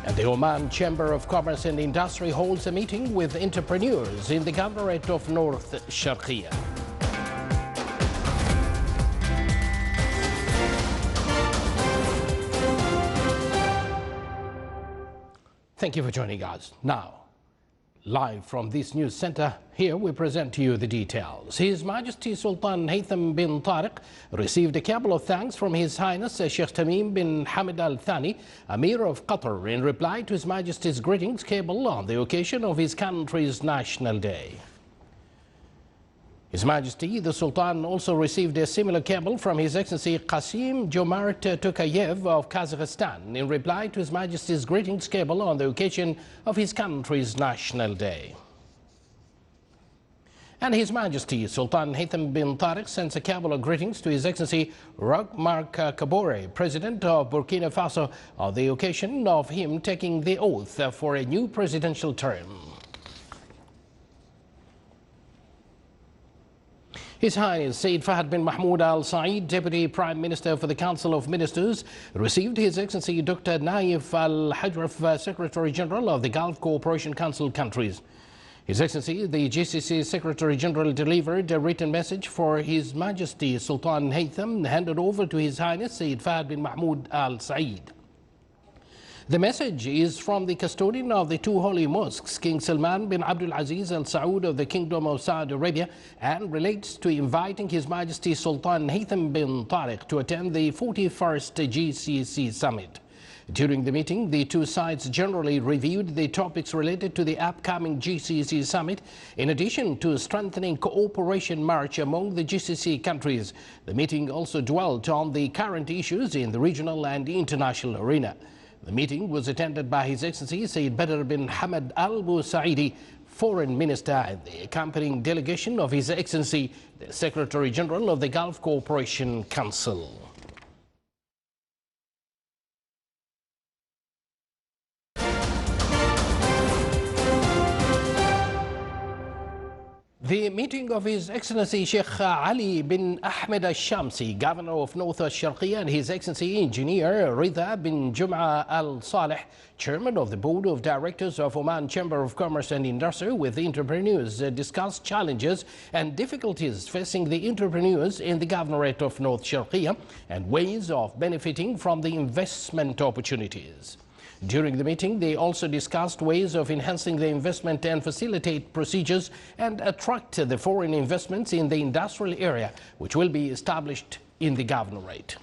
And the Oman Chamber of Commerce and Industry holds a meeting with entrepreneurs in the Governorate of North Sharqiya. Thank you for joining us. Now, live from this news center, here we present to you the details. His Majesty Sultan Haytham bin Tariq received a cable of thanks from His Highness Sheikh Tamim bin Hamad Al Thani, Emir of Qatar, in reply to His Majesty's greetings cable on the occasion of his country's National Day. His Majesty the Sultan also received a similar cable from His Excellency Qasim Jomart Tokayev of Kazakhstan in reply to His Majesty's greetings cable on the occasion of his country's National Day. And His Majesty Sultan Haytham bin Tariq sends a cable of greetings to His Excellency Roch-Marc Kabore, President of Burkina Faso, on the occasion of him taking the oath for a new presidential term. His Highness Said Fahad bin Mahmoud Al Saeed, Deputy Prime Minister for the Council of Ministers, received His Excellency Dr. Naif Al Hajraf, Secretary General of the Gulf Cooperation Council countries. His Excellency the GCC Secretary General delivered a written message for His Majesty Sultan Haytham, handed over to His Highness Said Fahad bin Mahmoud Al Saeed. The message is from the custodian of the two holy mosques, King Salman bin Abdul Aziz Al Saud of the Kingdom of Saudi Arabia, and relates to inviting His Majesty Sultan Haytham bin Tariq to attend the 41st GCC Summit. During the meeting, the two sides generally reviewed the topics related to the upcoming GCC Summit, in addition to strengthening cooperation march among the GCC countries. The meeting also dwelt on the current issues in the regional and international arena. The meeting was attended by His Excellency Sayyid Badr bin Hamad Al Busaidi, Foreign Minister, and the accompanying delegation of His Excellency, the Secretary General of the Gulf Cooperation Council. The meeting of His Excellency Sheikh Ali bin Ahmed Al-Shamsi, Governor of North Sharqiya, and His Excellency Engineer Rida bin Jum'a Al-Saleh, Chairman of the Board of Directors of Oman Chamber of Commerce and Industry, with entrepreneurs discussed challenges and difficulties facing the entrepreneurs in the Governorate of North Sharqiya and ways of benefiting from the investment opportunities. During the meeting, they also discussed ways of enhancing the investment and facilitate procedures and attract the foreign investments in the industrial area, which will be established in the Governorate.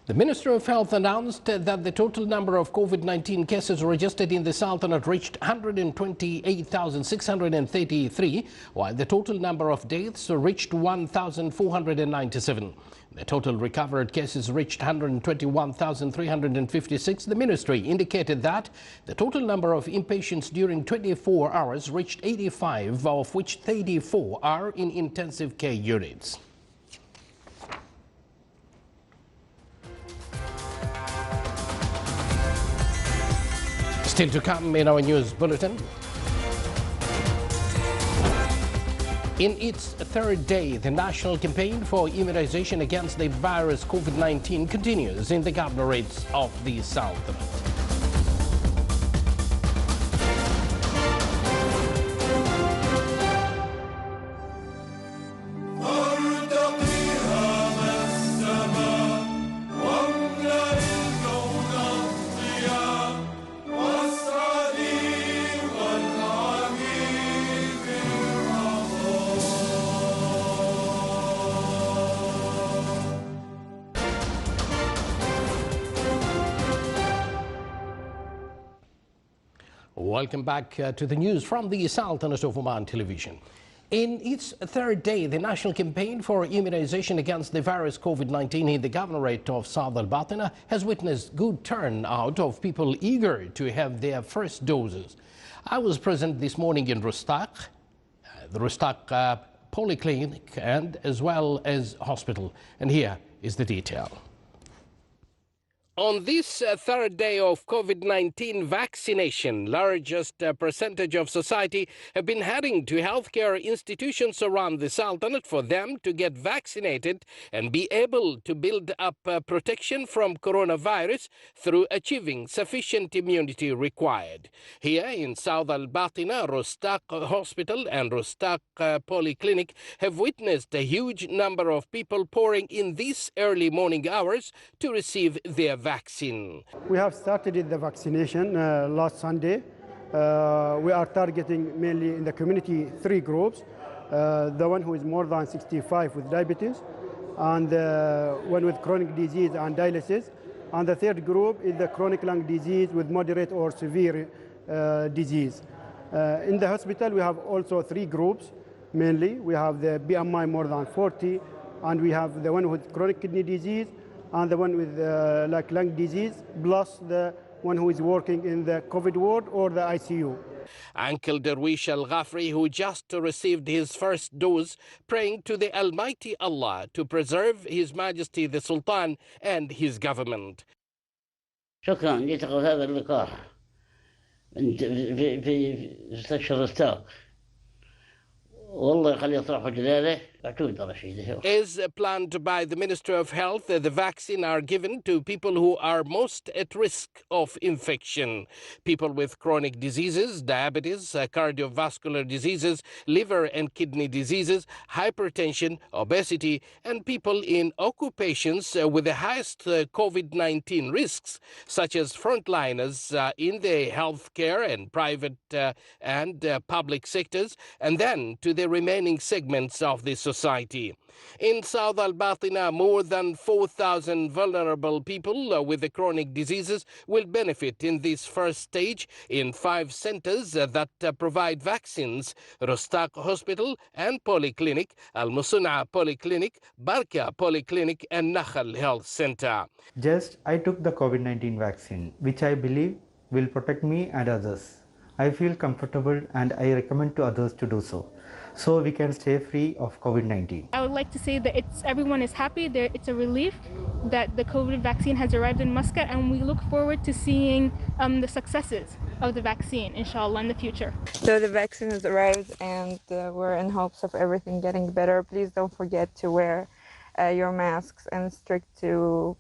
The Minister of Health announced that the total number of COVID-19 cases registered in the Sultanate reached 128,633, while the total number of deaths reached 1,497. The total recovered cases reached 121,356. The ministry indicated that the total number of inpatients during 24 hours reached 85, of which 34 are in intensive care units. Still to come in our news bulletin. In its third day, the national campaign for immunization against the virus COVID-19 continues in the governorates of the Sultanate. Welcome back to the news from the Sultanate of Oman television. In its third day, the national campaign for immunization against the virus COVID-19 in the governorate of South Al-Batina has witnessed good turnout of people eager to have their first doses. I was present this morning in Rustaq, the Rustaq Polyclinic, and as well as hospital. And here is the detail. On this third day of COVID-19 vaccination, largest percentage of society have been heading to healthcare institutions around the Sultanate for them to get vaccinated and be able to build up protection from coronavirus through achieving sufficient immunity required. Here in South Al-Batina, Rostaq Hospital and Rostaq Polyclinic have witnessed a huge number of people pouring in these early morning hours to receive their vaccine. We have started the vaccination last Sunday. We are targeting mainly in the community 3 groups. The one who is more than 65 with diabetes, and one with chronic disease and dialysis. And the third group is the chronic lung disease with moderate or severe disease. In the hospital, we have also 3 groups mainly. We have the BMI more than 40, and we have the one with chronic kidney disease, and the one with like lung disease, plus the one who is working in the COVID ward or the ICU. Uncle Darwish Al-Ghafri, who just received his first dose, praying to the Almighty Allah to preserve His Majesty the Sultan and his government. شكرا جيت أخذ هذا اللقاح في مستشفى رستاق. والله يخلي يطرح جلاله. As planned by the Minister of Health, the vaccine are given to people who are most at risk of infection. People with chronic diseases, diabetes, cardiovascular diseases, liver and kidney diseases, hypertension, obesity, and people in occupations with the highest COVID-19 risks, such as frontliners in the healthcare and private and public sectors, and then to the remaining segments of the society. In South Al-Batina, more than 4,000 vulnerable people with the chronic diseases will benefit in this first stage in 5 centers that provide vaccines: Rostaq Hospital and Polyclinic, Al-Musuna Polyclinic, Barka Polyclinic, and Nakhal Health Center. Just I took the COVID-19 vaccine, which I believe will protect me and others. I feel comfortable and I recommend to others to do so we can stay free of COVID-19. I would like to say that everyone is happy. It's a relief that the COVID vaccine has arrived in Muscat, and we look forward to seeing the successes of the vaccine, inshallah, in the future. So the vaccine has arrived, and we're in hopes of everything getting better. Please don't forget to wear your masks and stick to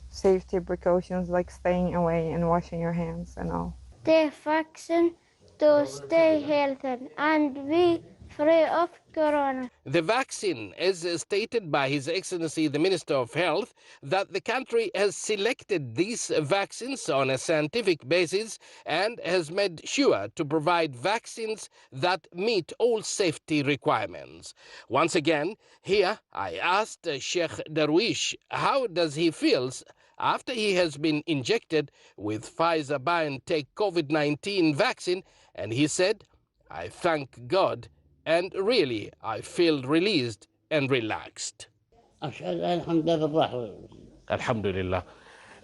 safety precautions like staying away and washing your hands and all. The vaccine to stay healthy and be free of corona. The vaccine, as stated by His Excellency the Minister of Health, that the country has selected these vaccines on a scientific basis and has made sure to provide vaccines that meet all safety requirements. Once again, here I asked Sheikh Darwish how does he feel after he has been injected with Pfizer-BioNTech COVID-19 vaccine, and he said, "I thank God, and really I feel released and relaxed." Alhamdulillah.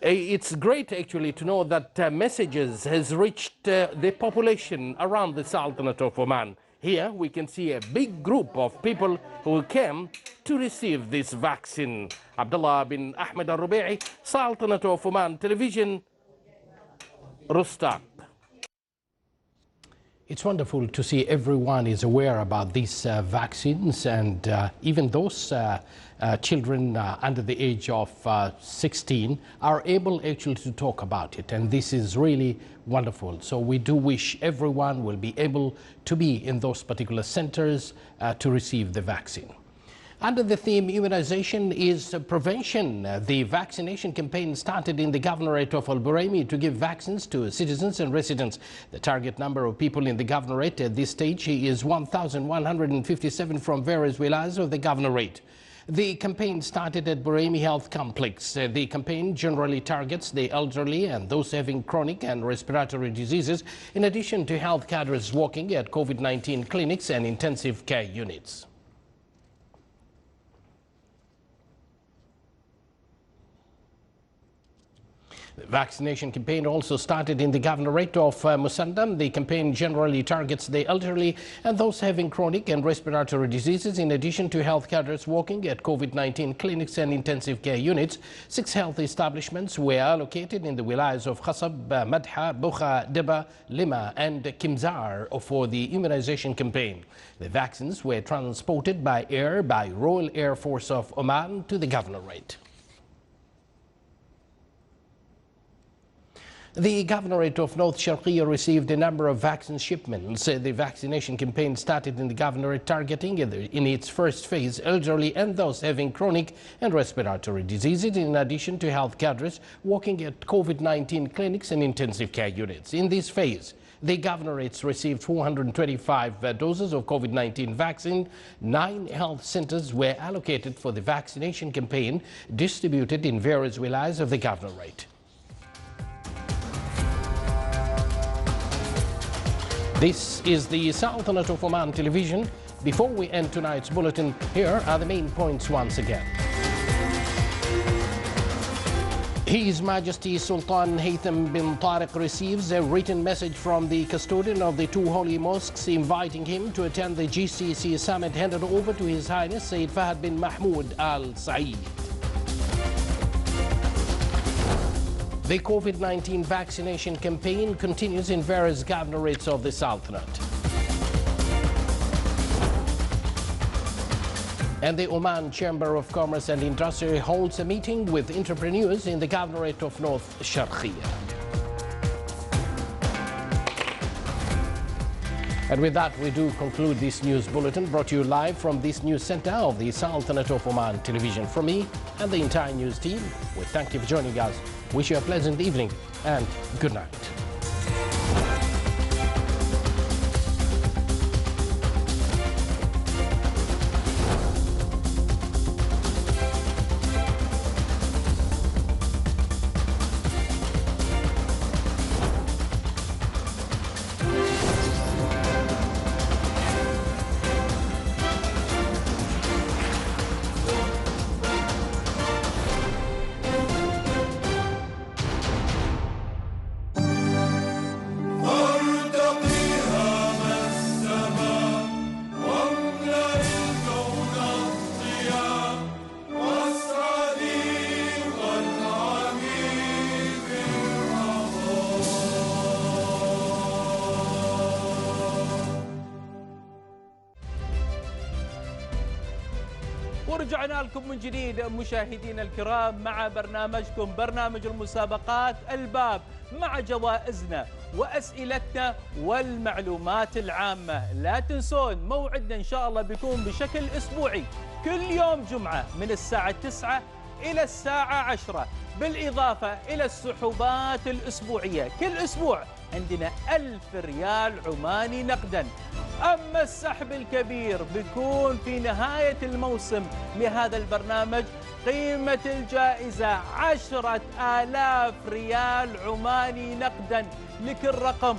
It's great actually to know that messages has reached the population around the Sultanate of Oman. Here we can see a big group of people who came to receive this vaccine. Abdullah bin Ahmed Al-Rubi'i, Sultanate of Oman Television, Rostaq. It's wonderful to see everyone is aware about these vaccines, and even those children under the age of 16 are able actually to talk about it, and this is really wonderful. So we do wish everyone will be able to be in those particular centers to receive the vaccine. Under the theme immunization is prevention, the vaccination campaign started in the governorate of Al-Buraimi to give vaccines to citizens and residents. The target number of people in the governorate at this stage is 1,157 from various wilayas of the governorate. The campaign started at Buraimi Health Complex. The campaign generally targets the elderly and those having chronic and respiratory diseases, in addition to health cadres working at COVID-19 clinics and intensive care units. The vaccination campaign also started in the governorate of Musandam. The campaign generally targets the elderly and those having chronic and respiratory diseases, in addition to health cadres working at COVID-19 clinics and intensive care units. 6 health establishments were allocated in the wilayas of Khasab, Madha, Bukha, Deba, Lima and Kimzar for the immunization campaign. The vaccines were transported by air by Royal Air Force of Oman to the governorate. The governorate of North Sharqiya received a number of vaccine shipments. The vaccination campaign started in the governorate, targeting in its first phase elderly and those having chronic and respiratory diseases, in addition to health cadres working at COVID-19 clinics and intensive care units. In this phase, the governorates received 425 doses of COVID-19 vaccine. 9 health centers were allocated for the vaccination campaign, distributed in various wilayas of the governorate. This is the Sultanate of Oman television. Before we end tonight's bulletin, here are the main points once again. His Majesty Sultan Haytham bin Tariq receives a written message from the custodian of the 2 holy mosques inviting him to attend the GCC summit, handed over to His Highness Sayyid Fahad bin Mahmoud Al Saeed. The COVID-19 vaccination campaign continues in various governorates of the Sultanate. And the Oman Chamber of Commerce and Industry holds a meeting with entrepreneurs in the governorate of North Sharqiya. And with that, we do conclude this news bulletin, brought to you live from this news center of the Sultanate of Oman television. From me and the entire news team, we thank you for joining us. Wish you a pleasant evening and good night. ورجعنا لكم من جديد مشاهدينا الكرام مع برنامجكم برنامج المسابقات الباب، مع جوائزنا وأسئلتنا والمعلومات العامة. لا تنسون موعدنا إن شاء الله بيكون بشكل أسبوعي كل يوم جمعة من الساعة 9 إلى الساعة 10، بالإضافة إلى السحوبات الأسبوعية. كل أسبوع عندنا 1000 ريال عماني نقدا. أما السحب الكبير بيكون في نهاية الموسم لهذا البرنامج. قيمة الجائزة 10,000 ريال عماني نقدا لكل رقم